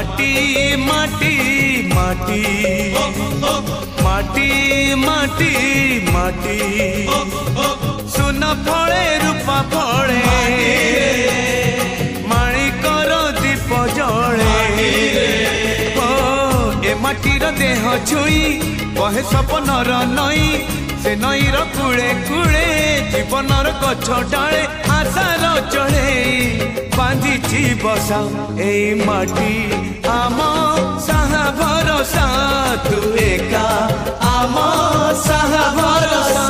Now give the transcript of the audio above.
माटी माटी माटी माटी माटी माटी सुन फले रूपा फले माणिकर दीप जले ए माटीर देह छुई कहे सपनर नई से नईर कूले कूले जीवनर गछ डाले आशार चढ़े बांधी बसा ए माटी आम साहा भरोसा तू एका आम साहा भरोसा।